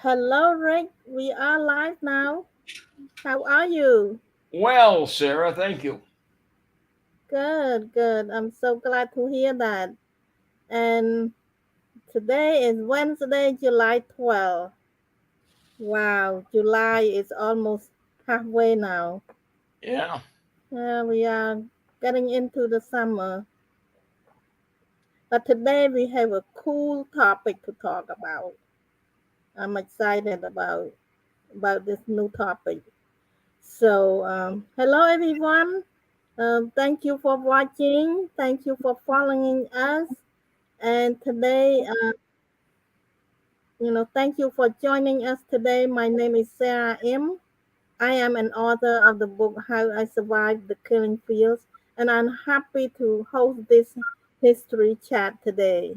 Hello, Rick. We are live now. How are you? Well, Sarah, thank you. Good, good. I'm so glad to hear that. And today is Wednesday, July 12th. Wow, July is almost halfway now. Yeah. We are getting into the summer. But today we have a cool topic to talk about. I'm excited about this new topic. So, hello everyone. Thank you for watching. Thank you for following us. And today, thank you for joining us today. My name is Sarah M. I am an author of the book How I Survived the Killing Fields, and I'm happy to host this history chat today.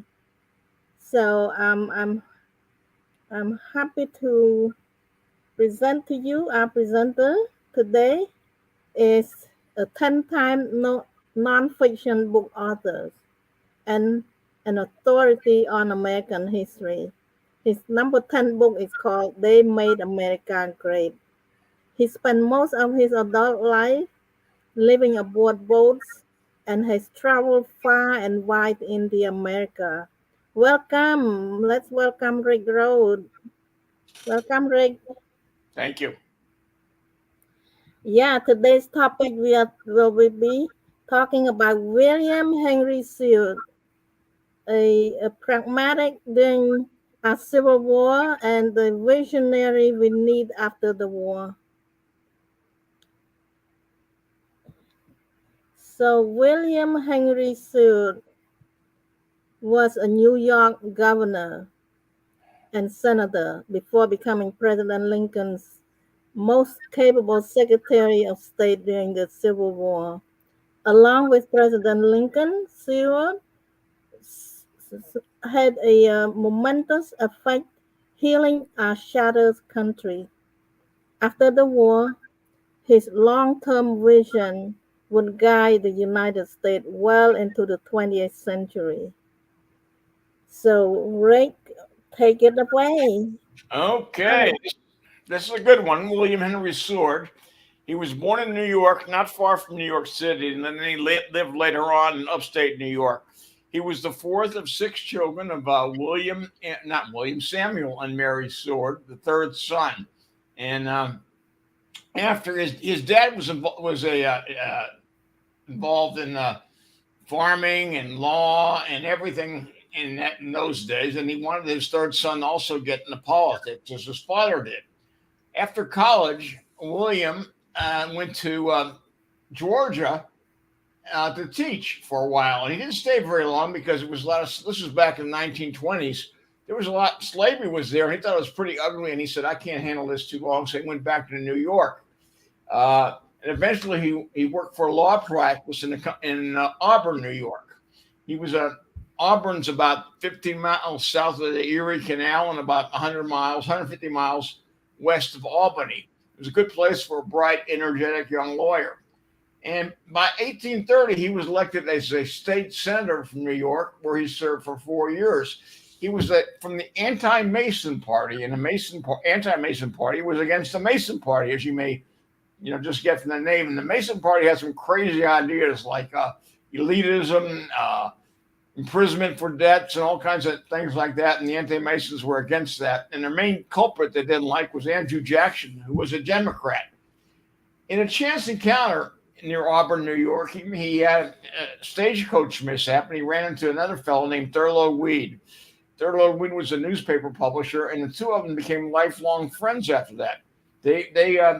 So, I'm happy to present to you our presenter today is a 10-time non-fiction book author and an authority on American history. His number 10 book is called They Made America Great. He spent most of his adult life living aboard boats and has traveled far and wide in the America. Welcome. Let's welcome Rick Rhodes. Welcome, Rick. Thank you. Yeah, today's topic will be talking about William Henry Seward, a pragmatic during a civil war and the visionary we need after the war. So William Henry Seward was a New York governor and senator before becoming President Lincoln's most capable Secretary of State during the Civil War. Along with President Lincoln, Seward had a momentous effect healing our shattered country. After the war, his long-term vision would guide the United States well into the 20th century. So, Rick, take it away. Okay. Hi. This is a good one. William Henry Seward. He was born in New York, not far from New York City, and then he lived later on in upstate New York. He was the fourth of six children of not William, Samuel and Mary Seward, the third son. And after his dad was involved in farming and law and everything in those days, and he wanted his third son also get into politics as his father did. After college, William went to Georgia to teach for a while, and he didn't stay very long because it was a lot of. This was back in the 1920s. There was a lot. Slavery was there, and he thought it was pretty ugly, and he said, "I can't handle this too long," so he went back to New York. And eventually, he worked for a law practice in Auburn, New York. He was a Auburn's about 15 miles south of the Erie Canal and about 100 miles, 150 miles west of Albany. It was a good place for a bright, energetic young lawyer. And by 1830, he was elected as a state senator from New York, where he served for 4 years. He was from the anti-Mason party, and the anti-Mason party was against the Mason party, as you may just get from the name. And the Mason Party has some crazy ideas like elitism, imprisonment for debts, and all kinds of things like that. And the anti-Masons were against that. And their main culprit they didn't like was Andrew Jackson, who was a Democrat. In a chance encounter near Auburn, New York, he had a stagecoach mishap, and he ran into another fellow named Thurlow Weed. Thurlow Weed was a newspaper publisher, and the two of them became lifelong friends after that. They they uh,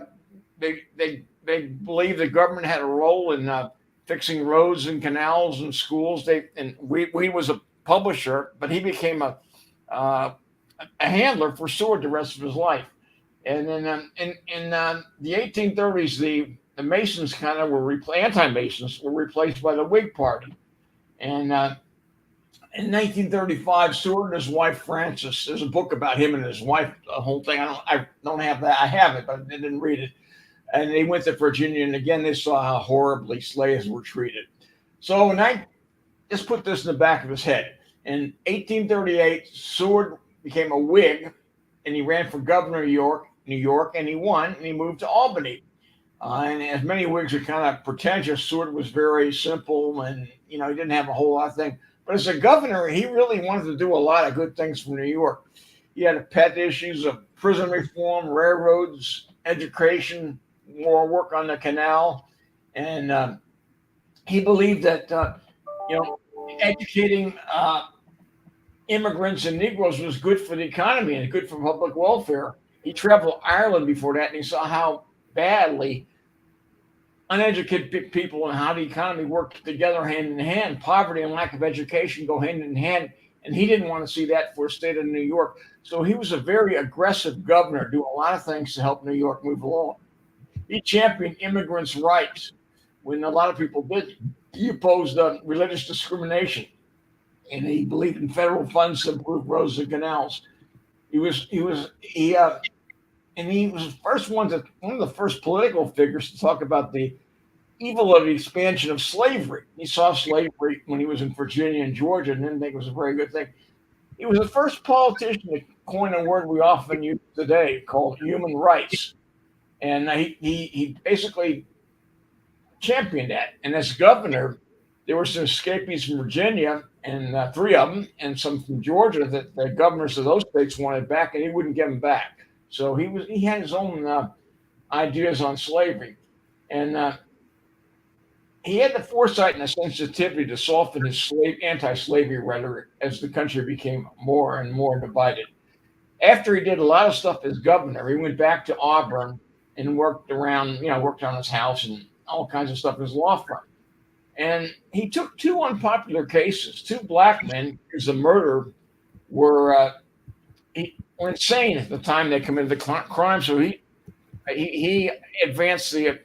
they believed the government had a role in fixing roads and canals and schools. We was a publisher, but he became uh, a handler for Seward the rest of his life. And then in the 1830s, the Masons kind of anti-Masons were replaced by the Whig Party. And in 1935, Seward and his wife Frances. There's a book about him and his wife. The whole thing. I don't have that. I have it, but I didn't read it. And they went to Virginia, and again they saw how horribly slaves were treated. So let's put this in the back of his head. In 1838, Seward became a Whig, and he ran for governor of New York, and he won, and he moved to Albany. And as many Whigs are kind of pretentious, Seward was very simple, and he didn't have a whole lot of things. But as a governor, he really wanted to do a lot of good things for New York. He had pet issues of prison reform, railroads, education, more work on the canal, and he believed that educating immigrants and Negroes was good for the economy and good for public welfare. He traveled to Ireland before that, and he saw how badly uneducated people and how the economy worked together hand in hand. Poverty and lack of education go hand in hand, and he didn't want to see that for the state of New York. So he was a very aggressive governor, doing a lot of things to help New York move along. He championed immigrants' rights when a lot of people did. He opposed religious discrimination, and he believed in federal funds to improve roads and canals. He was the first one of the first political figures to talk about the evil of the expansion of slavery. He saw slavery when he was in Virginia and Georgia and didn't think it was a very good thing. He was the first politician to coin a word we often use today called human rights. And he basically championed that. And as governor, there were some escapees from Virginia, and 3 of them, and some from Georgia that the governors of those states wanted back, and he wouldn't give them back. So he had his own ideas on slavery, and he had the foresight and the sensitivity to soften his anti-slavery rhetoric as the country became more and more divided. After he did a lot of stuff as governor, he went back to Auburn and worked on his house and all kinds of stuff in his law firm. And he took 2 unpopular cases. 2 black men accused of murder were insane at the time they committed the crime. So he advanced the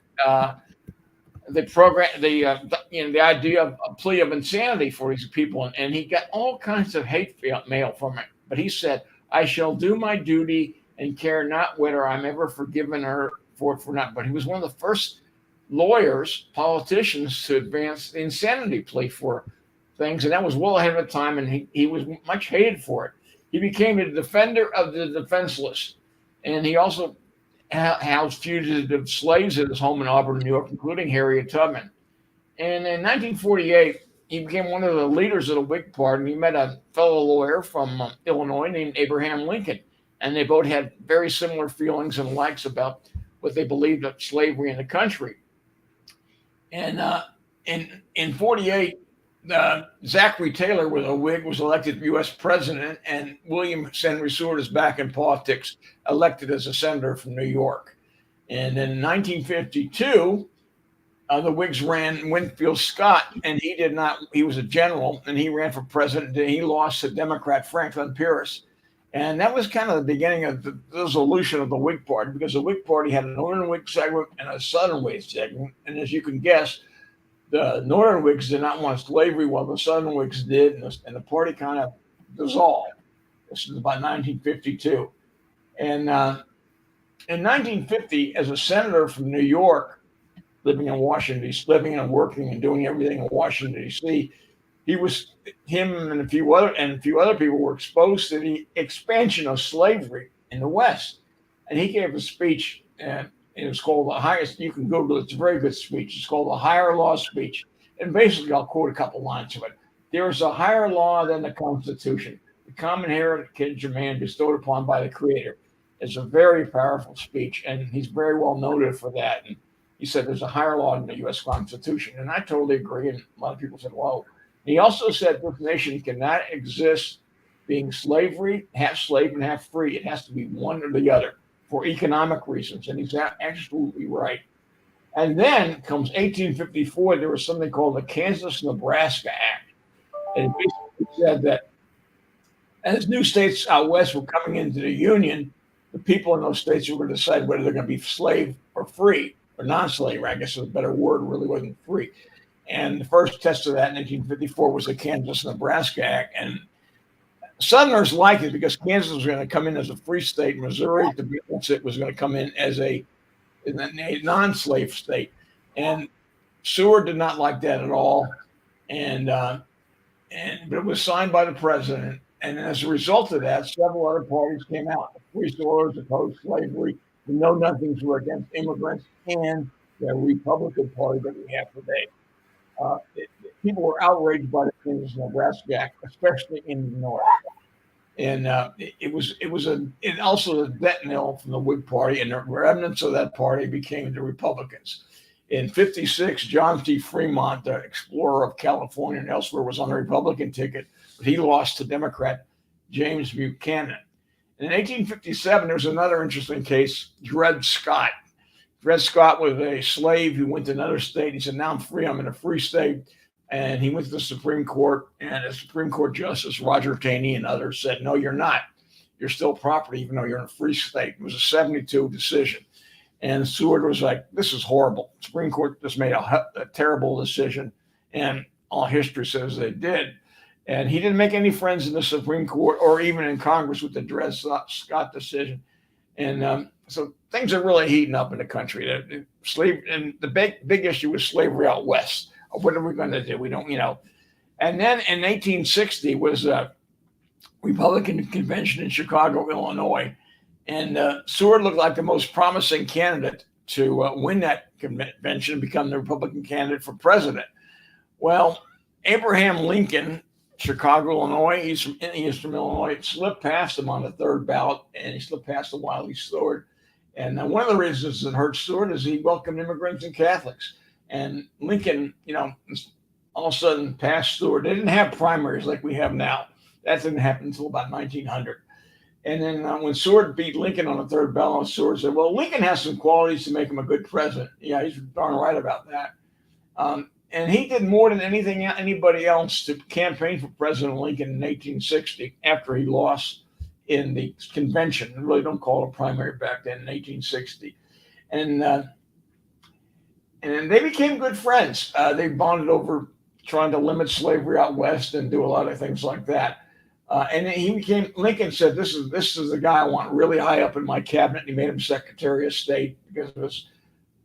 program, the idea of a plea of insanity for these people, and he got all kinds of hate mail from it. But he said, "I shall do my duty and care not whether I'm ever forgiven or for not." But he was one of the first politicians to advance the insanity plea for things, and that was well ahead of the time, and he was much hated for it. He became a defender of the defenseless, and he also housed fugitive slaves at his home in Auburn, New York, including Harriet Tubman. And in 1948, he became one of the leaders of the Whig Party, and he met a fellow lawyer from Illinois named Abraham Lincoln, and they both had very similar feelings and likes about what they believed of slavery in the country. And in 48, Zachary Taylor, with a Whig, was elected U.S. president, and William Henry Seward is back in politics, elected as a senator from New York. And in 1952, the Whigs ran Winfield Scott, and he did not. He was a general, and he ran for president, and he lost to Democrat Franklin Pierce. And that was kind of the beginning of the dissolution of the Whig Party, because the Whig Party had a Northern Whig segment and a Southern Whig segment. And as you can guess, the Northern Whigs did not want slavery, while the Southern Whigs did, and the party kind of dissolved. This is about 1952. And in 1950, as a senator from New York, living and working and doing everything in Washington, D.C., him and a few other people were exposed to the expansion of slavery in the West. And he gave a speech, and it was called the highest. You can Google it. It's a very good speech. It's called the Higher Law Speech. And basically, I'll quote a couple lines of it. "There is a higher law than the Constitution, the common heritage of man bestowed upon by the Creator." It's a very powerful speech, and he's very well noted for that. And he said there's a higher law than the U.S. Constitution. And I totally agree. And a lot of people said, "Whoa." He also said this nation cannot exist being half slave and half free. It has to be one or the other for economic reasons. And he's absolutely right. And then comes 1854, there was something called the Kansas-Nebraska Act. And it basically said that as new states out west were coming into the Union, the people in those states were going to decide whether they're going to be slave or free, or non-slave, I guess is a better word, really wasn't free. And the first test of that in 1854 was the Kansas-Nebraska Act. And Southerners liked it because Kansas was going to come in as a free state. Missouri, to be honest, was going to come in as a non-slave state. And Seward did not like that at all. But it was signed by the president. And as a result of that, several other parties came out. The Free Soilers opposed slavery. The Know Nothings were against immigrants, and the Republican Party that we have today. People were outraged by the Kansas Nebraska Act, especially in the North. And it also a death knell from the Whig Party, and the remnants of that party became the Republicans. In '56, John T. Fremont, the explorer of California and elsewhere, was on the Republican ticket, but he lost to Democrat James Buchanan. And in 1857, there was another interesting case, Dred Scott. Dred Scott was a slave who went to another state. He said, "Now I'm free. I'm in a free state." And he went to the Supreme Court, and the Supreme Court Justice Roger Taney and others said, "No, you're not. You're still property, even though you're in a free state." It was a 72 decision. And Seward was like, "This is horrible. The Supreme Court just made a terrible decision." And all history says they did. And he didn't make any friends in the Supreme Court or even in Congress with the Dred Scott decision. And so things are really heating up in the country. And the big issue was slavery out west. What are we going to do? We don't. And then in 1860 was a Republican convention in Chicago, Illinois. And Seward looked like the most promising candidate to win that convention and become the Republican candidate for president. Well, Abraham Lincoln, Chicago, Illinois, he's from Illinois, slipped past him on the third ballot, and he slipped past Wiley Seward. And one of the reasons it hurt Seward is he welcomed immigrants and Catholics. And Lincoln, all of a sudden passed Seward. They didn't have primaries like we have now. That didn't happen until about 1900. And then when Seward beat Lincoln on the third ballot, Seward said, "Well, Lincoln has some qualities to make him a good president." Yeah, he's darn right about that. And he did more than anybody else to campaign for President Lincoln in 1860 after he lost in the convention. They really don't call it a primary back then in 1860. And they became good friends. They bonded over trying to limit slavery out west and do a lot of things like that. And Lincoln said, this is the guy I want really high up in my cabinet. And he made him Secretary of State because of his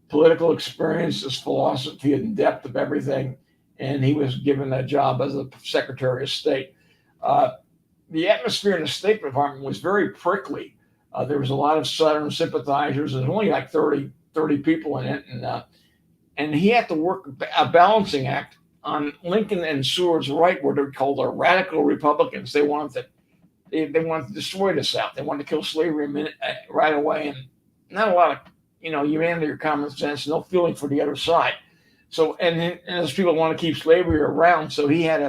political experience, his philosophy, and depth of everything. And he was given that job as the Secretary of State. The atmosphere in the State Department was very prickly. There was a lot of Southern sympathizers. There's only like 30 people in it. And he had to work a balancing act on Lincoln and Seward's right, where they're called the radical Republicans. They wanted to destroy the South. They wanted to kill slavery right away, and not a lot of humanity or common sense, no feeling for the other side. So and those people want to keep slavery around. So he had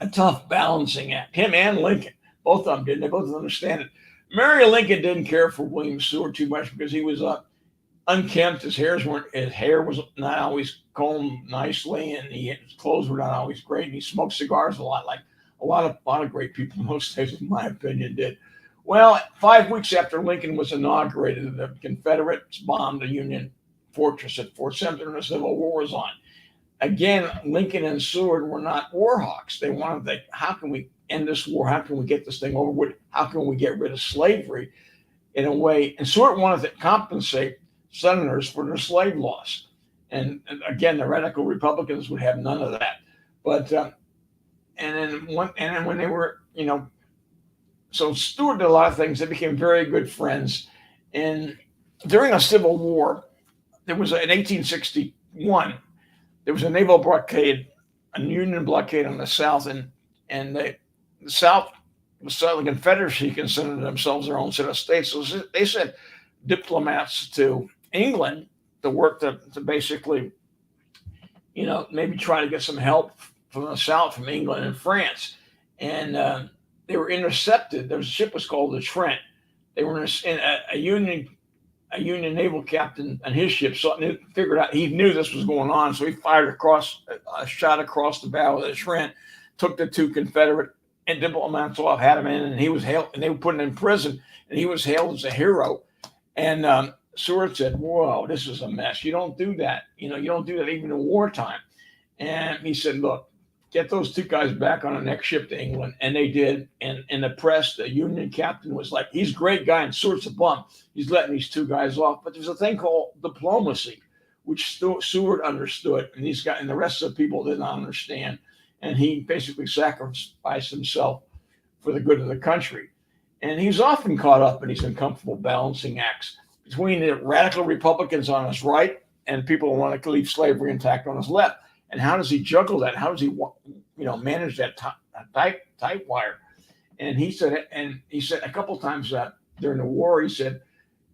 a tough balancing act. Him and Lincoln, both of them did. They both understand it. Mary Lincoln didn't care for William Seward too much because he was unkempt. His hair was not always combed nicely, and his clothes were not always great. And he smoked cigars a lot, like a lot of great people in those days, in my opinion, did. Well, 5 weeks after Lincoln was inaugurated, the Confederates bombed the Union fortress at Fort Sumter, and the Civil War was on. Again, Lincoln and Seward were not war hawks. They wanted to, how can we end this war? How can we get this thing over with? How can we get rid of slavery in a way? And Seward wanted to compensate Southerners for their slave laws. And again, the radical Republicans would have none of that. But and then when they were, so Seward did a lot of things. They became very good friends. And during the Civil War, in 1861, there was a naval blockade, a Union blockade on the South, and the South, the Southern Confederacy considered themselves their own set of states. So they sent diplomats to England to work to basically, maybe try to get some help from the South, from England and France. And they were intercepted. There was a ship was called the Trent. They were in a Union naval captain and his ship figured out, he knew this was going on, so he fired a shot across the bow of the Trent, took the two Confederate and diplomats off, had him in, and he was hailed, and they were put him in prison, and he was hailed as a hero. And Seward said, "Whoa, this is a mess. You don't do that. You don't do that even in wartime." And he said, "Look, get those two guys back on the next ship to England." And they did. And in the press, the Union captain was like, "He's a great guy," and Seward's a bum. He's letting these two guys off. But there's a thing called diplomacy, which Seward understood, and and the rest of the people did not understand. And he basically sacrificed himself for the good of the country. And he's often caught up in these uncomfortable balancing acts between the radical Republicans on his right and people who want to leave slavery intact on his left. And how does he juggle that? How does he, manage that tight wire? And he said a couple of times that during the war, he said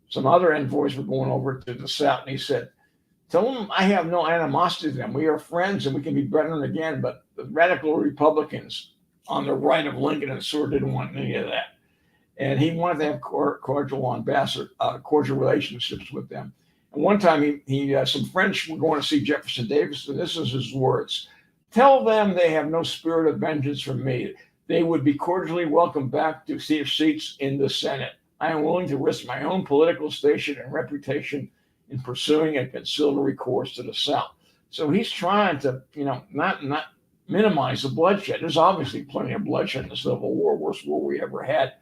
some other envoys were going over to the South, and he said, "Tell them I have no animosity to them. We are friends, and we can be brethren again." But the radical Republicans on the right of Lincoln and Seward didn't want any of that, and he wanted to have cordial relationships with them. And one time, he some French were going to see Jefferson Davis, and this is his words: "Tell them they have no spirit of vengeance from me. They would be cordially welcomed back to seats in the Senate. I am willing to risk my own political station and reputation in pursuing a conciliatory course to the South." So he's trying to, not minimize the bloodshed. There's obviously plenty of bloodshed in the Civil War, worst war we ever had.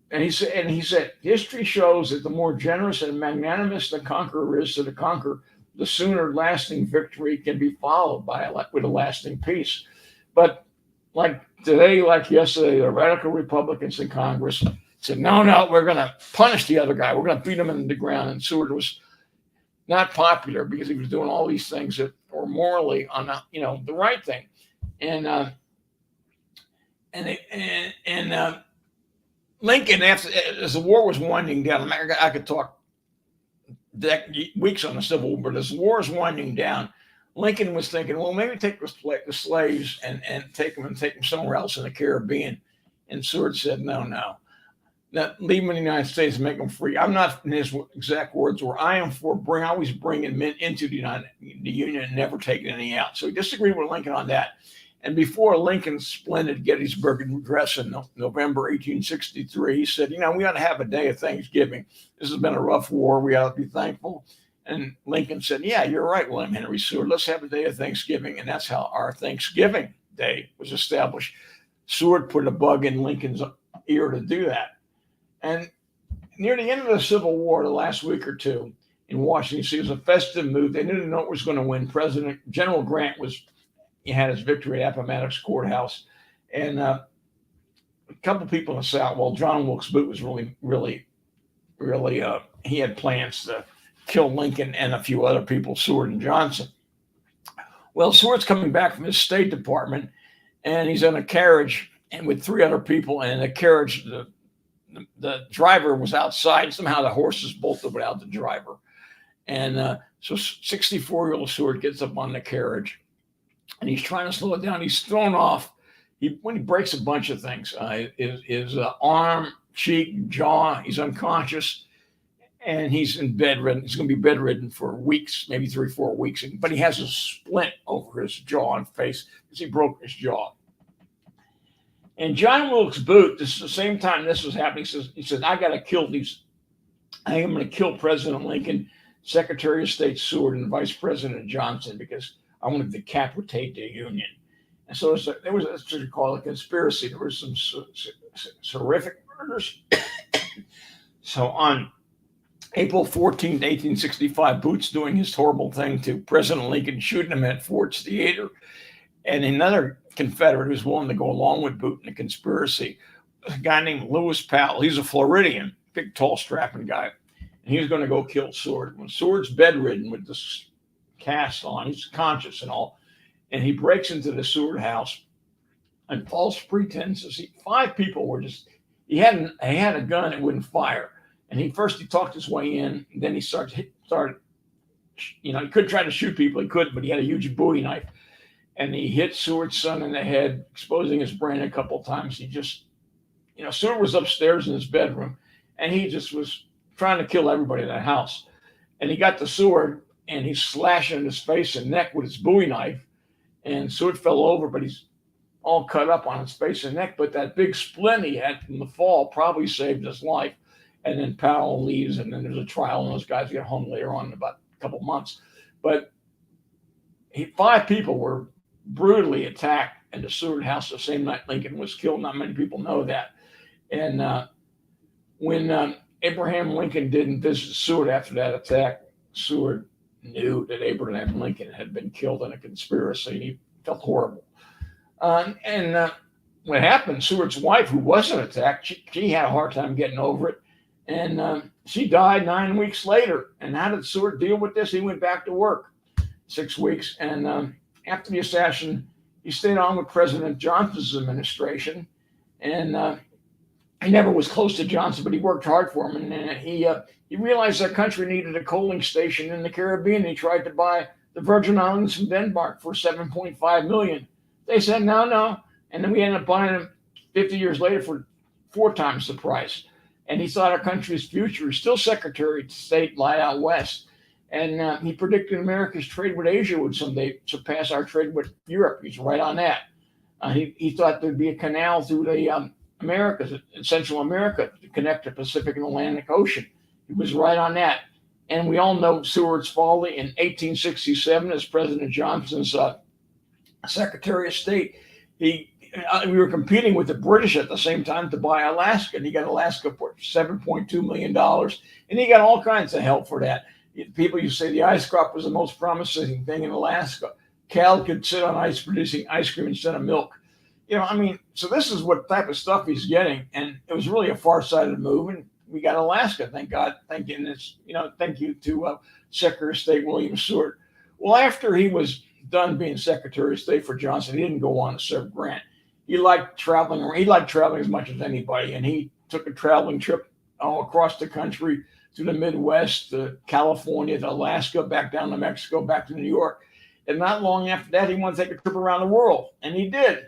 And he said, history shows that the more generous and magnanimous the conqueror is to the conquered, the sooner lasting victory can be followed with a lasting peace. But like today, like yesterday, the radical Republicans in Congress said, no, we're going to punish the other guy. We're going to beat him into the ground. And Seward was not popular because he was doing all these things that were morally on the right thing. And Lincoln, as the war was winding down, I could talk weeks on the Civil War, but as the war is winding down, Lincoln was thinking, well, maybe take the slaves and take them somewhere else in the Caribbean. And Seward said, no. Leave them in the United States and make them free. I'm not, in his exact words, where I am for always bringing men into the Union and never taking any out. So he disagreed with Lincoln on that. And before Lincoln's splendid Gettysburg Address in November 1863, he said, we ought to have a day of Thanksgiving. This has been a rough war. We ought to be thankful. And Lincoln said, yeah, you're right, William Henry Seward. Let's have a day of Thanksgiving. And that's how our Thanksgiving Day was established. Seward put a bug in Lincoln's ear to do that. And near the end of the Civil War, the last week or two in Washington, D.C., it was a festive mood. They didn't know what was going to win. General Grant had his victory at Appomattox Courthouse. And a couple of people in the South, well, John Wilkes Booth was really, he had plans to kill Lincoln and a few other people, Seward and Johnson. Well, Seward's coming back from his State Department, and he's in a carriage and with three other people, and in the carriage, the driver was outside. Somehow the horses bolted without the driver. And so 64-year-old Seward gets up on the carriage, and he's trying to slow it down. He's thrown off. When he breaks a bunch of things, his arm, cheek, jaw, he's unconscious, and he's bedridden. He's going to be bedridden for weeks, maybe 3-4 weeks. But he has a splint over his jaw and face because he broke his jaw. And John Wilkes Booth, this is the same time this was happening, he says, I got to kill these. I am going to kill President Lincoln, Secretary of State Seward, and Vice President Johnson because I want to decapitate the Union. And so there was what you call a conspiracy. There were some horrific murders. So on April 14, 1865, Booth's doing his horrible thing to President Lincoln, shooting him at Ford's Theater. And another Confederate who's willing to go along with Booth in the conspiracy, a guy named Lewis Powell. He's a Floridian, big, tall, strapping guy. And he was going to go kill Seward. When Seward's bedridden with this cast on, he's conscious and all, and he breaks into the Seward house on false pretenses. 5 people were he had a gun that wouldn't fire. And he talked his way in, and then he started, he could try to shoot people. He couldn't, but he had a huge Bowie knife. And he hit Seward's son in the head, exposing his brain a couple of times. He just, Seward was upstairs in his bedroom, and he just was trying to kill everybody in the house. And he got to Seward, and he's slashing his face and neck with his Bowie knife. And Seward fell over, but he's all cut up on his face and neck. But that big splint he had from the fall probably saved his life. And then Powell leaves, and then there's a trial, and those guys get home later on in about a couple months. But 5 people were brutally attacked in the Seward house the same night Lincoln was killed. Not many people know that. And when Abraham Lincoln didn't visit Seward after that attack, Seward knew that Abraham Lincoln had been killed in a conspiracy, and he felt horrible. And what happened, Seward's wife, who wasn't attacked, she had a hard time getting over it. And she died 9 weeks later. And how did Seward deal with this? He went back to work 6 weeks. And after the assassination, he stayed on with President Johnson's administration. And he never was close to Johnson, but he worked hard for him. And he realized our country needed a coaling station in the Caribbean. He tried to buy the Virgin Islands from Denmark for $7.5 million. They said no. And then we ended up buying them 50 years later for 4 times the price. And he thought our country's future is still Secretary of State lie out west. And he predicted America's trade with Asia would someday surpass our trade with Europe. He's right on that. He thought there'd be a canal through the Americas, in Central America, to connect the Pacific and Atlantic Ocean. He was right on that. And we all know Seward's folly in 1867 as President Johnson's Secretary of State. We were competing with the British at the same time to buy Alaska, and he got Alaska for $7.2 million, and he got all kinds of help for that. People used to say the ice crop was the most promising thing in Alaska. Cal could sit on ice producing ice cream instead of milk. So this is what type of stuff he's getting, and it was really a far-sighted move, and we got Alaska, thank God. Thank you to Secretary of State William Seward. Well, after he was done being Secretary of State for Johnson, he didn't go on to serve Grant. He liked traveling. He liked traveling as much as anybody, and he took a traveling trip across the country to the Midwest, to California, to Alaska, back down to Mexico, back to New York. And not long after that, he wanted to take a trip around the world, and he did.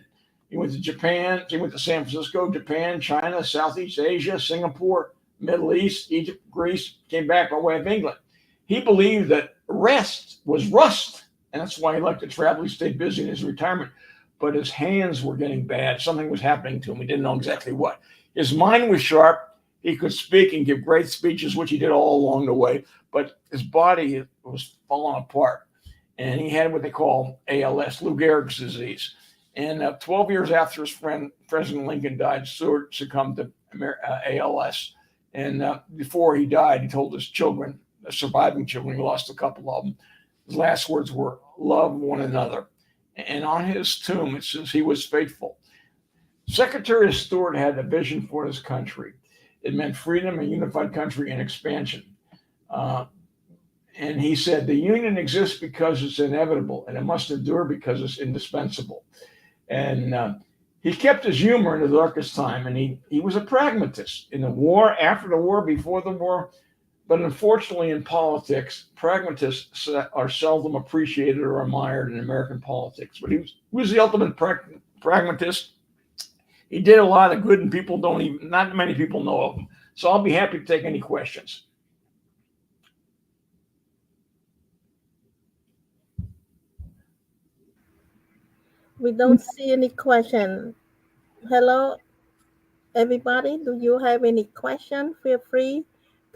He went to Japan. He went to San Francisco, Japan, China, Southeast Asia, Singapore, Middle East, Egypt, Greece, came back by way of England. He believed that rest was rust, and that's why he liked to travel. He stayed busy in his retirement. But his hands were getting bad. Something was happening to him. He didn't know exactly what. His mind was sharp. He could speak and give great speeches, which he did all along the way. But his body was falling apart. And he had what they call ALS, Lou Gehrig's disease. And 12 years after his friend, President Lincoln, died, Seward succumbed to ALS. And before he died, he told his children, the surviving children, he lost a couple of them, his last words were, "Love one another." And on his tomb, it says he was faithful. Secretary Seward had a vision for his country. It meant freedom, a unified country, and expansion. And he said, the Union exists because it's inevitable, and it must endure because it's indispensable. And he kept his humor in the darkest time, and he was a pragmatist in the war, after the war, before the war. But unfortunately, in politics, pragmatists are seldom appreciated or admired in American politics. But he was the ultimate pragmatist. He did a lot of good, and not many people know of him. So I'll be happy to take any questions. We don't see any question. Hello, everybody. Do you have any question? Feel free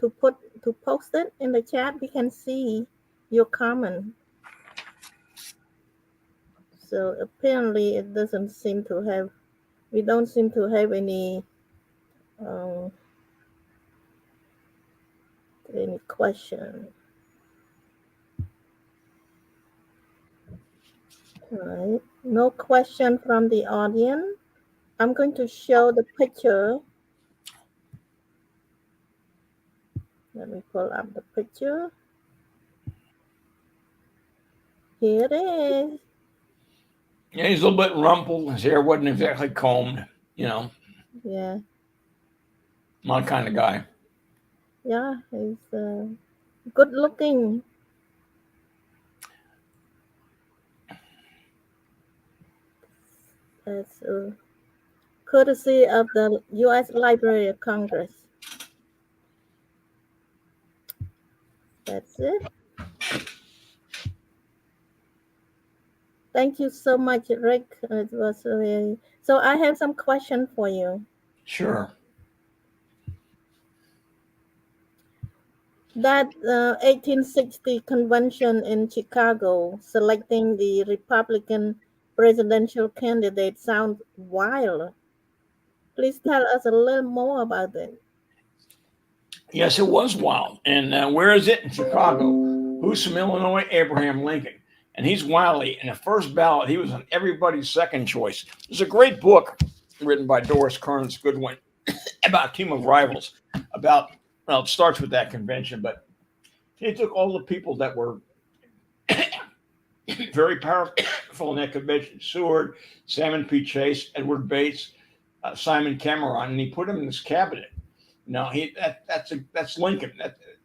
to post it in the chat. We can see your comment. So apparently it doesn't seem to have, we don't seem to have any question. All right, no question from the audience. I'm going to show the picture. Let me pull up the picture. Here it is. Yeah, he's a little bit rumpled. His hair wasn't exactly combed, Yeah. My kind of guy. Yeah, he's good looking. That's courtesy of the U.S. Library of Congress. That's it. Thank you so much, Rick. It was really... So I have some question for you. Sure. That 1860 convention in Chicago selecting the Republican presidential candidate sounds wild. Please tell us a little more about it. Yes, it was wild. And where is it? In Chicago. Who's from Illinois? Abraham Lincoln. And he's wily. In the first ballot, he was on everybody's second choice. There's a great book written by Doris Kearns Goodwin about a team of rivals. About well, it starts with that convention, but he took all the people that were very powerful in that convention: Seward, Salmon P. Chase, Edward Bates, Simon Cameron, and he put them in his cabinet. Now that's Lincoln.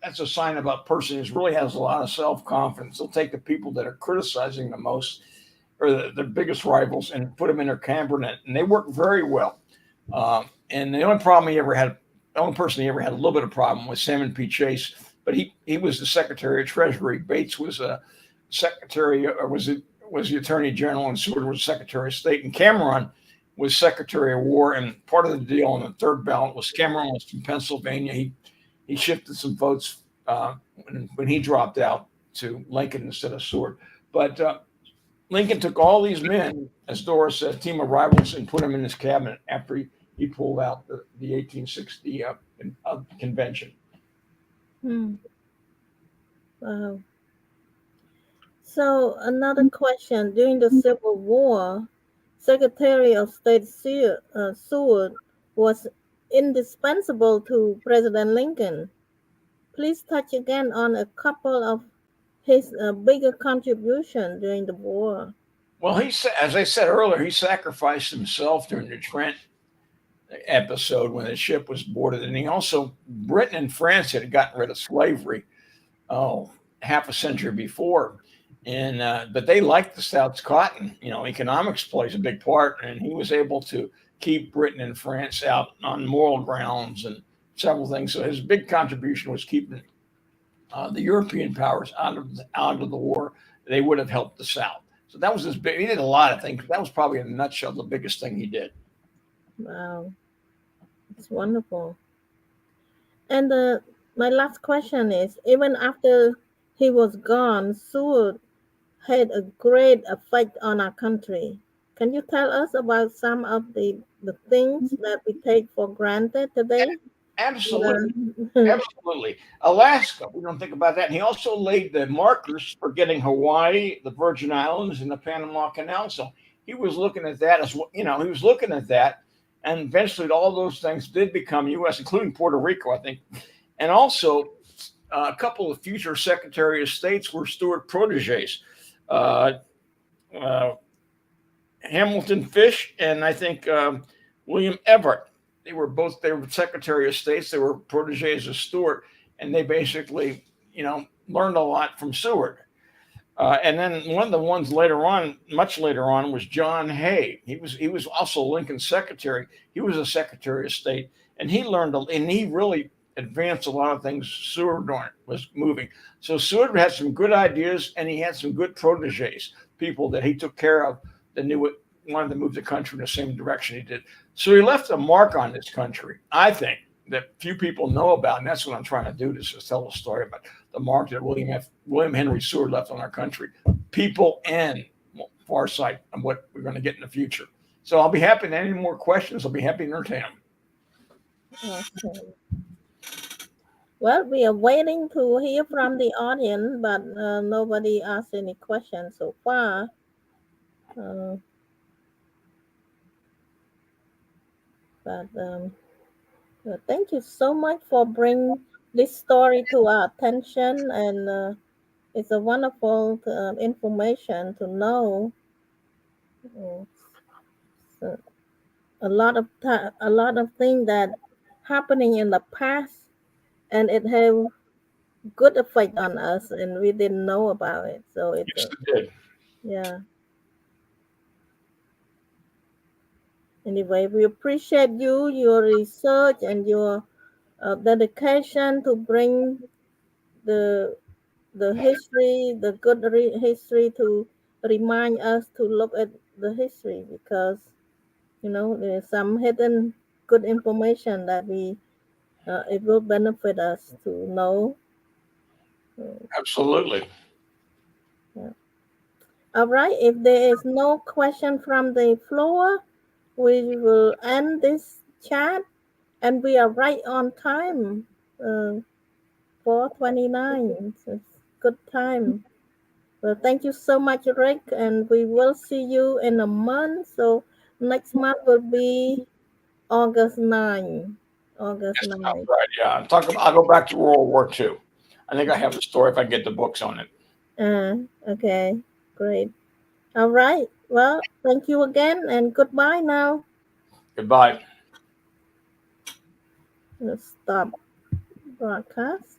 That's a sign of a person who really has a lot of self confidence. They'll take the people that are criticizing the most or the biggest rivals and put them in their cabinet, and they work very well. And the only problem he ever had, the only person he ever had a little bit of problem was Salmon P. Chase, but he was the Secretary of Treasury. Bates was a secretary, or was the Attorney General, and Seward was Secretary of State, and Cameron was Secretary of War. And part of the deal on the third ballot was Cameron was from Pennsylvania. He shifted some votes when he dropped out to Lincoln instead of Seward. But Lincoln took all these men, as Doris said, team of rivals, and put them in his cabinet after he pulled out the 1860 convention. Hmm. Wow. So another question: during the Civil War, Secretary of State Seward was indispensable to President Lincoln. Please touch again on a couple of his bigger contribution during the war. Well, as I said earlier, he sacrificed himself during the Trent episode when the ship was boarded, and he also Britain and France had gotten rid of slavery half a century before, and but they liked the South's cotton. Economics plays a big part, and he was able to keep Britain and France out on moral grounds and several things. So his big contribution was keeping the European powers out of the war. They would have helped the South. So that was his big. He did a lot of things. That was probably in a nutshell the biggest thing he did. Wow, it's wonderful. And my last question is: even after he was gone, Seward had a great effect on our country. Can you tell us about some of the things that we take for granted today? Absolutely. Yeah. Absolutely. Alaska, we don't think about that. And he also laid the markers for getting Hawaii, the Virgin Islands, and the Panama Canal. So he was looking at that as well. He was looking at that. And eventually all those things did become U.S., including Puerto Rico, I think. And also a couple of future Secretary of States were Stuart proteges. Uh, uh, Hamilton Fish and I think William Everett. They were Secretary of States. They were proteges of Stuart, and they basically learned a lot from Seward. And then one of the ones later on, much later on, was John Hay. He was also Lincoln's secretary. He was a Secretary of State, and he really advanced a lot of things Seward was moving. So Seward had some good ideas, and he had some good proteges, people that he took care of that knew it wanted to move the country in the same direction he did. So he left a mark on this country, I think, that few people know about, and that's what I'm trying to do, is just tell a story about the mark that William Henry Seward left on our country, people, and foresight on what we're going to get in the future. So I'll be happy to any more questions. I'll be happy to entertain them. Okay. Well, we are waiting to hear from the audience, but nobody asked any questions so far. Uh, but thank you so much for bringing this story to our attention, and it's a wonderful information to know. Uh, so a lot of things that happening in the past, and it have good effect on us, and we didn't know about it. So it's Yes, it did. yeah. Anyway, we appreciate your research, and your dedication to bring the history, the good history, to remind us to look at the history, because there's some hidden good information that we it will benefit us to know. Absolutely. Yeah. All right. If there is no question from the floor, we will end this chat, and we are right on time. 4:29. It's good time. Well, thank you so much, Rick, and we will see you in a month. So Next month will be August 9. August Yes, sounds 9. right. Yeah, I'll go back to World War II. I think I have the story if I get the books on it. Okay, great. All right. Well, thank you again and goodbye now. Goodbye. Let's stop broadcast.